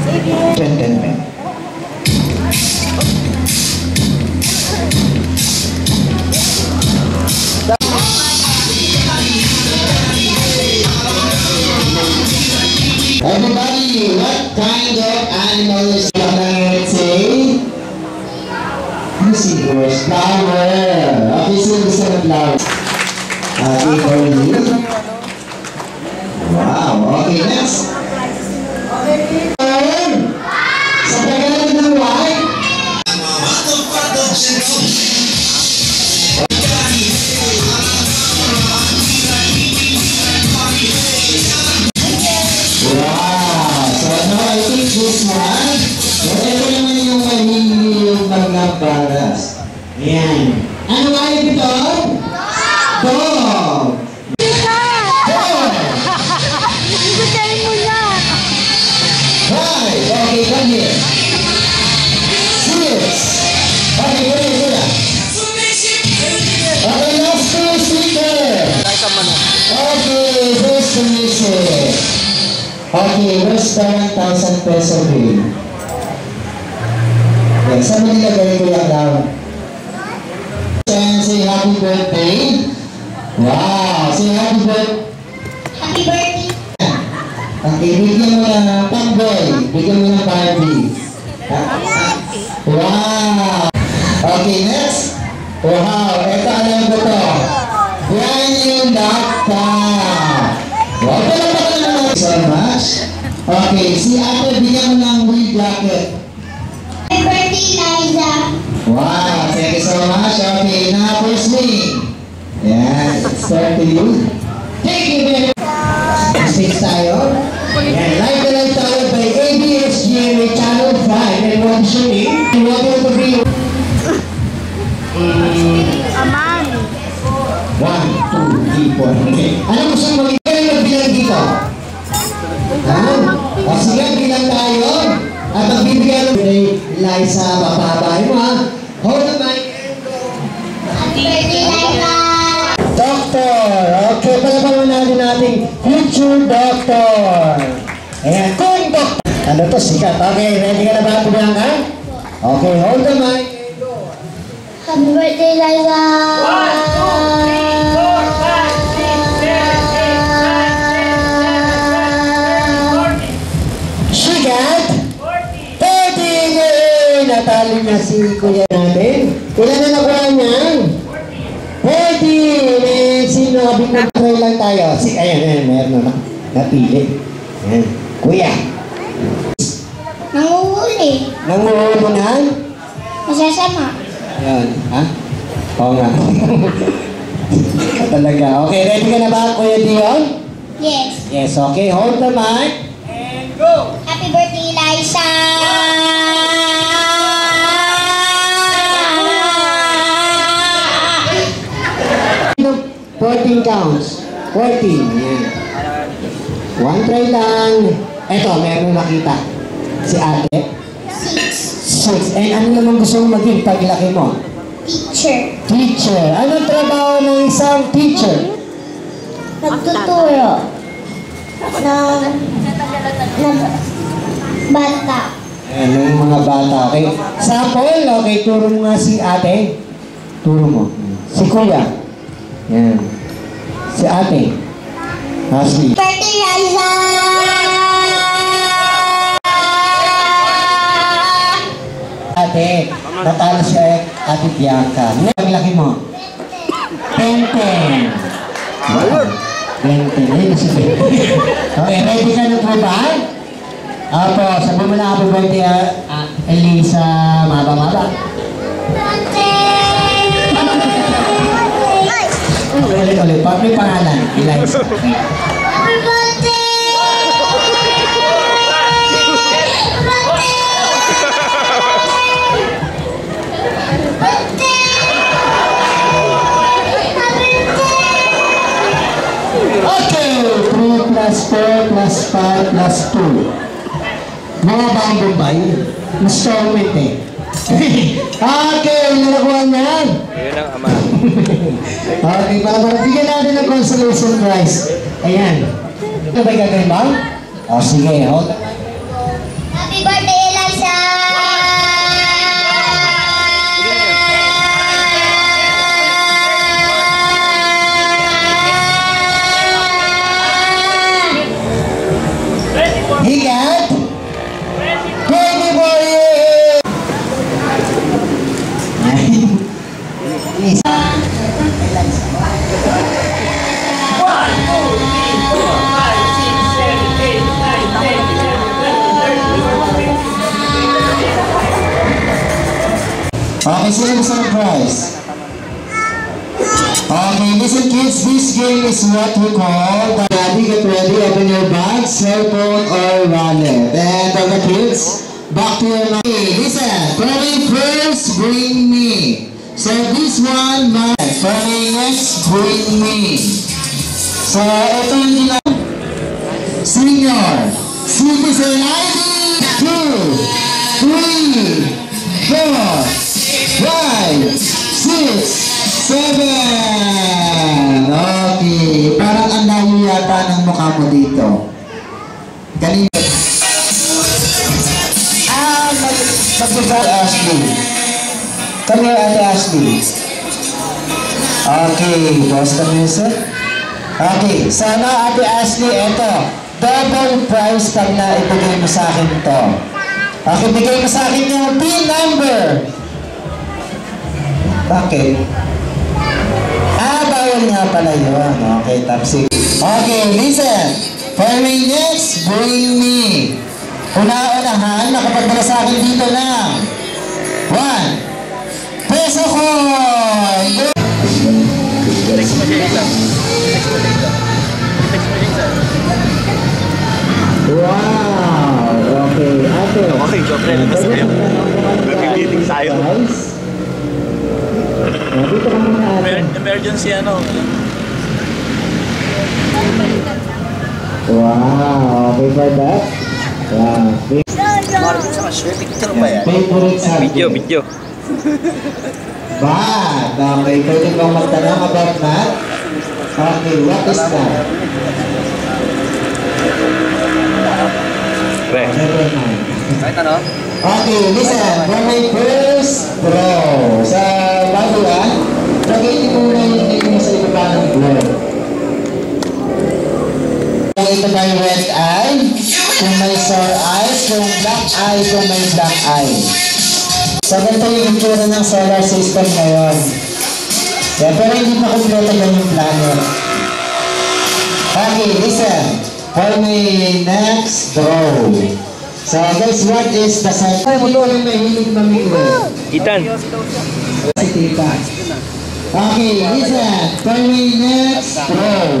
10. Everybody, what kind of animal is that? Let's say, seahorse, flower. Okay, so gusto ng flower. Okay, for you. Wow, okay, next. Sa Tagalog ng white. This one, ito naman yung mahihiyong mga baras. Ayan. Ano nga yung ito? Dog! Dog! Ibigay mo na! Right! Okay, come here. Six! Okay, wala. Okay, last two sticker. Okay, this is okay, where's the 1,000 peso bill? Okay, saan mo nilagay ko yung down? And say happy birthday. Wow, say happy birthday. Happy birthday! Okay, bigyan mo ng pangboy. Bigyan mo ng Barbie. Wow! Okay, next. Wow, ito alam ko to. Brand new laptop. Wow, so much. Okay, si ate, bigyan mo ng wheel jacket. Happy birthday, Liza! Wow, thank you so much. Okay, now for swing. Yan, let's start to you. Thank you very much. Swing tayo. Yan, live na live tayo by ABS-GMA Channel 5. And what is your name? You want to be? Aman! 1, 2, 3, 4. Okay. Ano gusto mo magbilang dito? O sige, bilang tayo. At magbibigyan ng Liza, mapabay mo ha. Hold the mic and go. Happy birthday, Liza! Doctor! Okay, palabangan natin natin future doctor. Ayan, kung doctor. Ano to, sikat. Okay, ready ka na ba? Bilang ka? Okay, hold the mic and go. Happy birthday, Liza! 40! Natalo niya si kuya natin. Ilan na nakuha niyan? 40! Sino try lang tayo? Ayan, meron na. Napili. Ayan. Kuya. Nanguhuli. Nanguhuli na? Masasama. Ayan. Ha? Oo nga. Talaga. Okay, ready ka na ba, Kuya Dion? Yes. Yes, okay. Hold the mic. And go! Happy birthday, Liza! 14 counts. 14. Yan. One try lang. Eto, meron nakita. Si ate. 6. And ano naman gusto mong maging paglaki mo? Teacher. Teacher. Anong trabaho ng isang teacher? Nagtuturo. ng bata. Ayan, ng mga bata. Okay. Sample, okay. Turo mo nga si ate. Turo mo. Si kuya. Yan. Si ate. Ashley. Birthday, Liza! Ate, natalo siya Ate Bianca. Paglaki mo? 10. Wow. 20. Ayun si 20. Okay, ready ka na po ba? Opo, sabi mo na happy birthday, Elisa Maba-Maba. Ulit-ulit. May pangalan. Eliza. Happy birthday! Okay, 3 plus 4 plus 5 plus 2. Mga bang Bombay? Installment eh. Okay, nalakuha niyan. Ayun ang ama. Okay, bigyan natin ng consolation prize. Ayan. Ano ba gagawin ba? O sige, hold. Happy Okay, sino gusto ng prize? Okay, listen kids, this game is what we call ready, get ready, open your bag, cell phone, or wallet. And all the kids, back to your mind. Listen, throwing first, bring me. So this one, throwing next, bring me. So ito yung ginawa. Senior, citizen ID, 2, 3, 4, 5, 6, 7. Okay. Parang ang layo yata ng mukha mo dito. Kanina. Magbabal Ashley. Come here, Ate Ashley. Okay. Boss ka music. Okay. Sana, Ate Ashley, eto. Double prize pag naibigay mo sa akin to. Okay, bigay mo sa akin yung PIN number. Bakit? Bawal nga pala yun. Okay, top 6. Okay, listen. For my next, bring me. Una-unahan, nakapagdala sa akin dito lang. 1 peso coin! Wow! Okay, ate. Okay, Jofre, labas kayo. Mag-meeting tayo. Dito ka muna ate. Emergency ano. Wow, okay for that? Wow. Favorite subject? Video. Bad. Okay, pwede bang magtanong about math? Okay, what is that? Never mind. Kahit ano? Okay, listen. For my first throw. Sa bago lagay niyo muna yung name mo sa ibaba ng board. Kung ito ba yung red eye, kung may sore eyes, kung black eye, kung may black eye. So, ganito yung itsura ng solar system ngayon. Yeah, pero hindi pa kompleto lang yung planet. Okay, listen. For my next draw. So, guys, what is the sign? Sino yung mahilig mamingwit? Ethan. Si Tita. Okay, listen. For my next draw.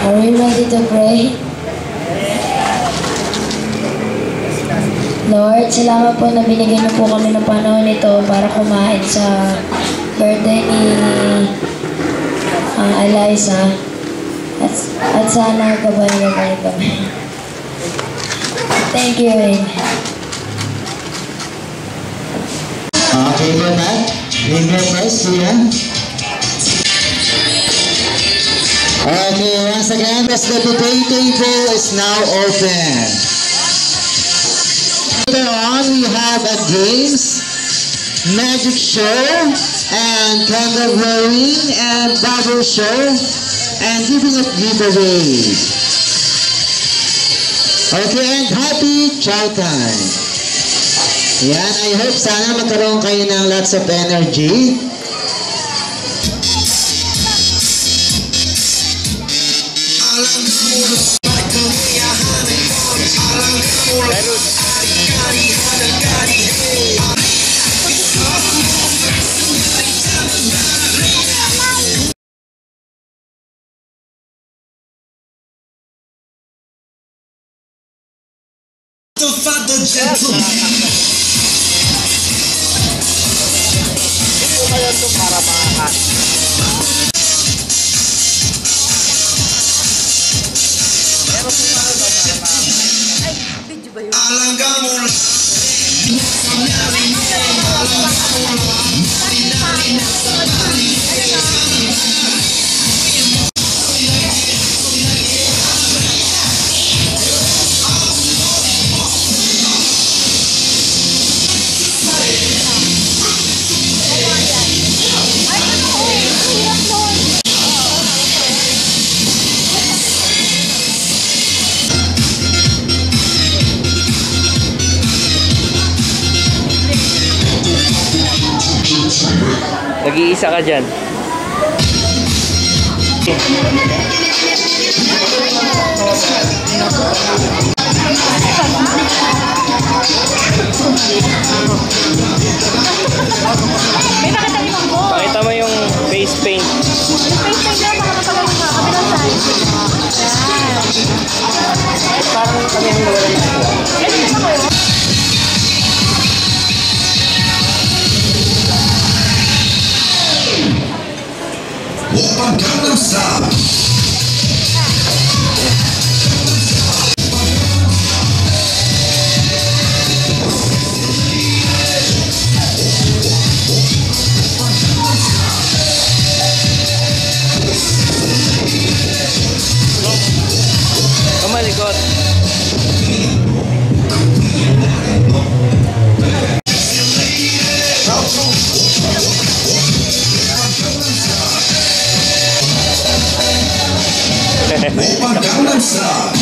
Are we ready to pray? Lord, salamat po na binigyan niyo po kami ng panahon nito para kumain sa birthday ni Eliza. At sana gabay-gabay kami. Thank you, Wayne. Okay, go back. Finger first, Kuya. Okay, once again, the buffet table is now open. Later on, we have a games, magic show, and candle blowing, and bubble show, and giving of giveaways. Okay, and happy chow time. Yan, I hope sana magkaroon kayo ng lots of energy. Father gentleman. Nag-iisa ka dyan. Pakita mo yung face paint. Face paint lang, makakapagawa ka. Kabilang side. Parang kami ang nawala na. Open Gangnam Style. Kamalikot. Open Gangnam Style.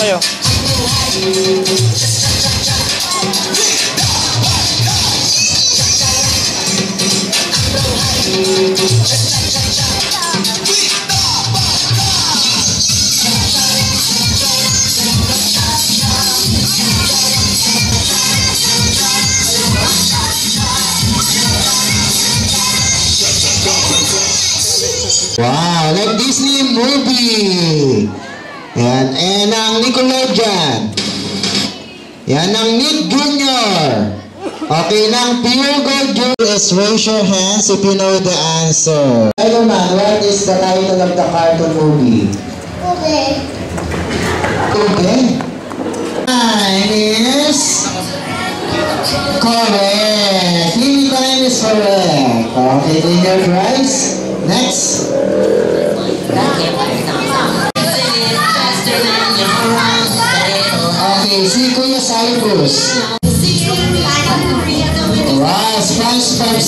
Kayo. Wow, like Disney movie. Yan, and ang Nickelodeon. Yan ang Nick Jr. Okay, ng Pure Gold Jr. Is raise your hands if you know the answer. Hello man, what is the title of the cartoon movie? Okay. Okay. Time is correct. Lily time is correct. Okay, dinner prize. Next. Okay, si Kuya Cyrus. Wow, SpongeBob.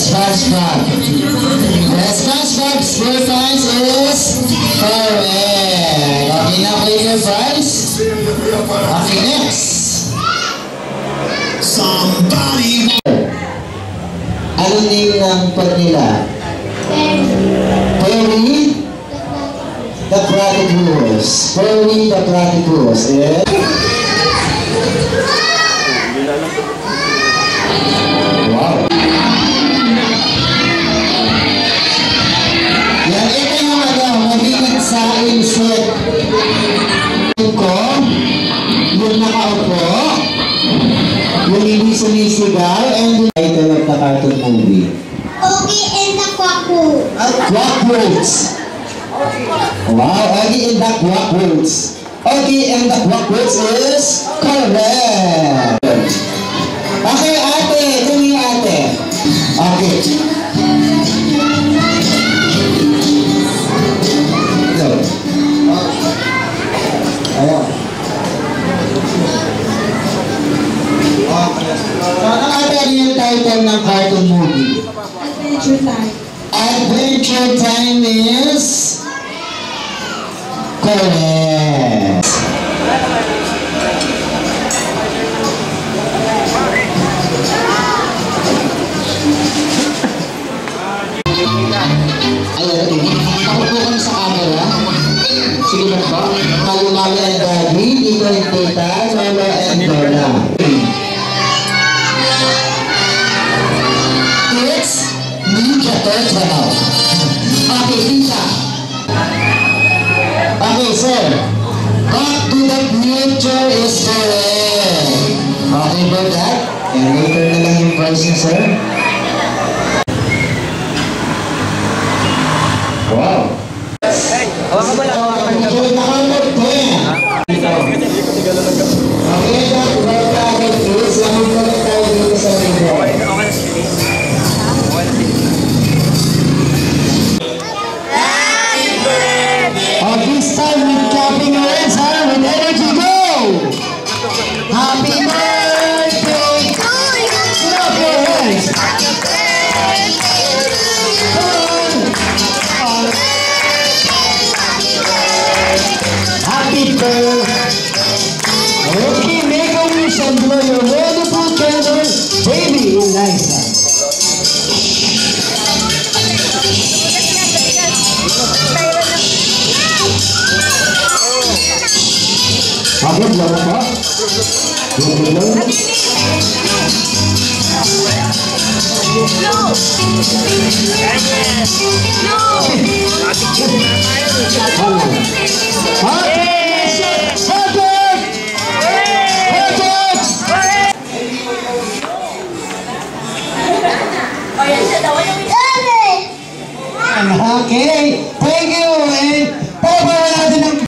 The SpongeBob score times is correct. Okay, now play your prize. Okay, next. Somebody. Ano name ng pag nila? Perry the Platypus. Perry the Platypus. Yeah. Wow. Yan, ito yung mabigat sa insect. Yung nakaupo, yung hindi sumisigaw, and the title of the cartoon movie. Okay, and the Kwaku. Quackwords. Wow, Ogie in the backwards. Ogie in the backwards is correct. Okay, ate. Tingin ate. Okay. Go. Ayan. Ate, ano yung title ng cartoon movie? Adventure Time. Adventure Time is correct. Ayan, takot po kami sa camera. Sige na ba? Mali-mali and daddy, dito yung tita, mama and lola. It's Ninja Turtle. Okay, tita. Okay, sir. Back to the future is correct. Okay ba that? And later na lang yung price niya, sir. Wow. Hawakan mo lang. Okay, number 10. Okay, that is lang pala tayo dito sa video. This time with clapping your hands, huh? With energy, go! Happy birthday! Clap your hands! Happy birthday! Okay, make a wish and blow your wonderful candle, baby Eliza. Agad lang ba? Okay, thank you. And pababa natin ng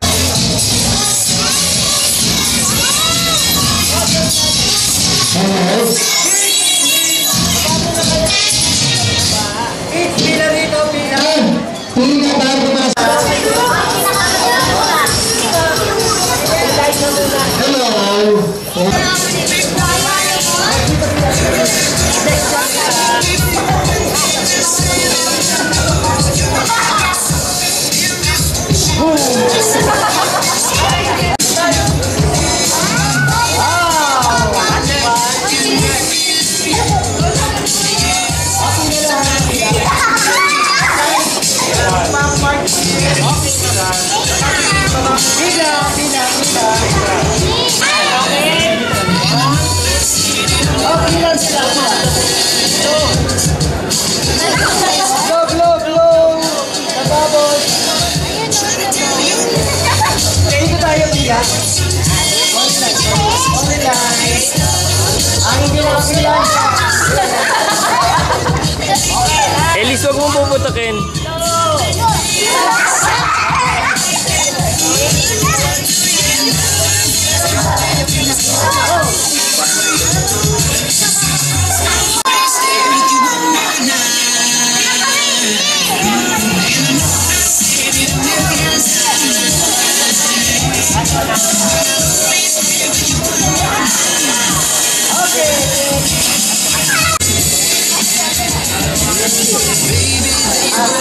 Elis, huwag mong puputukin.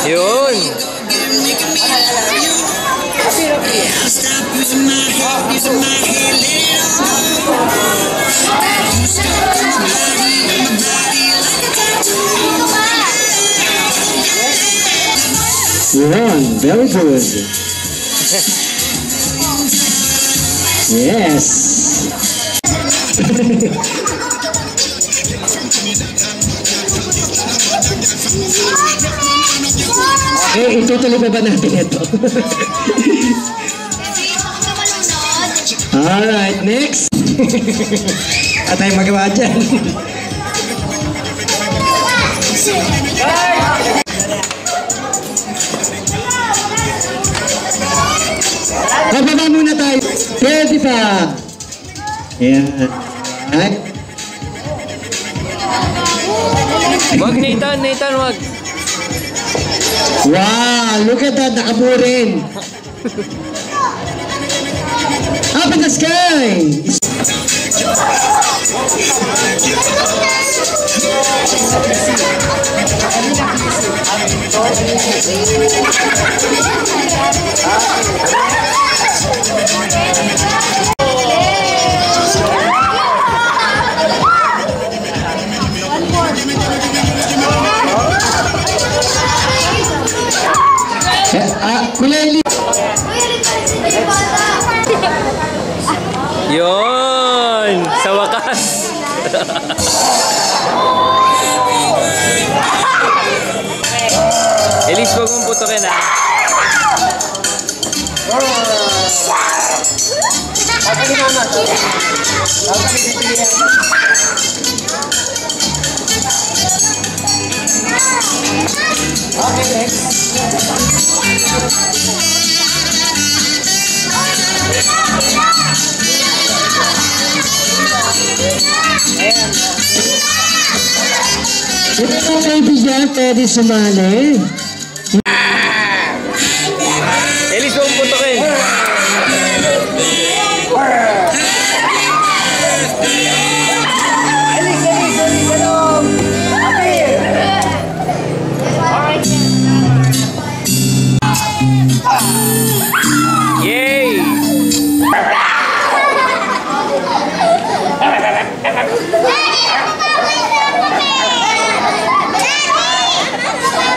Yun. Yun, very good. Yes. Okay, itutuloy pa ba natin ito? Alright, next. At tayo magawa dyan. Ayan. Ay. Wag, Nathan, Nathan, wag. Wow, look at that, nakaburin. Up in the sky. Kuleli. Yun! Sa wakas! Elise, huwag mong putukin ha. Okay, next. Ito yung baby dyan, pwede sumali. Elise, huwag mong putukin. Yay!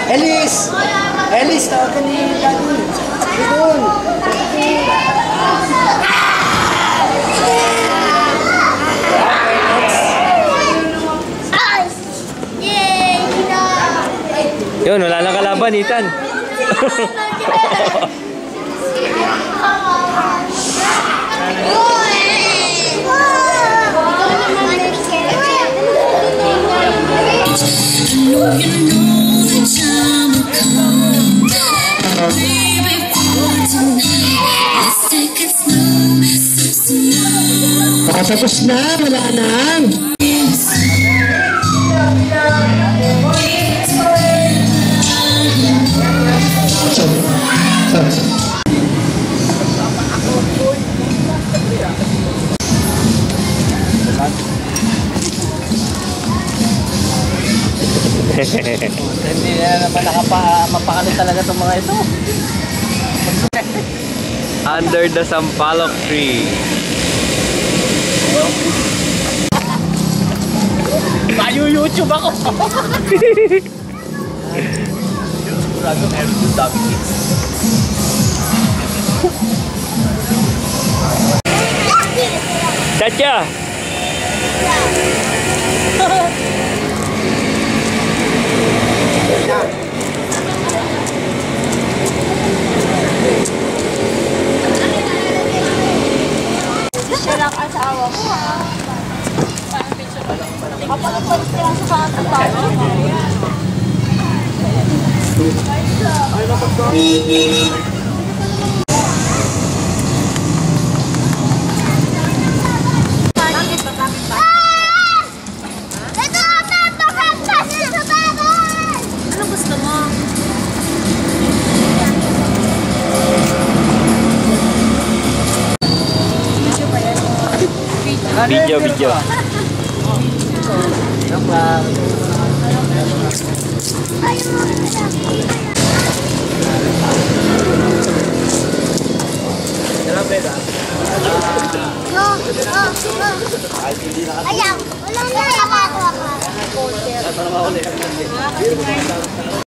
Elise! Elise, tawagan niyo yung daddy. Doon. Yun, wala nang kalaban, Ethan. Tapos na, wala na. Hindi na naman mapakano talaga itong mga ito. Under the sampalok tree. Mayu-YouTube ako! Chacha! Siya lang asawa ko. Kapalapad siya sa asawa ko. Ano gusto mo? Video. Ayan, wala na.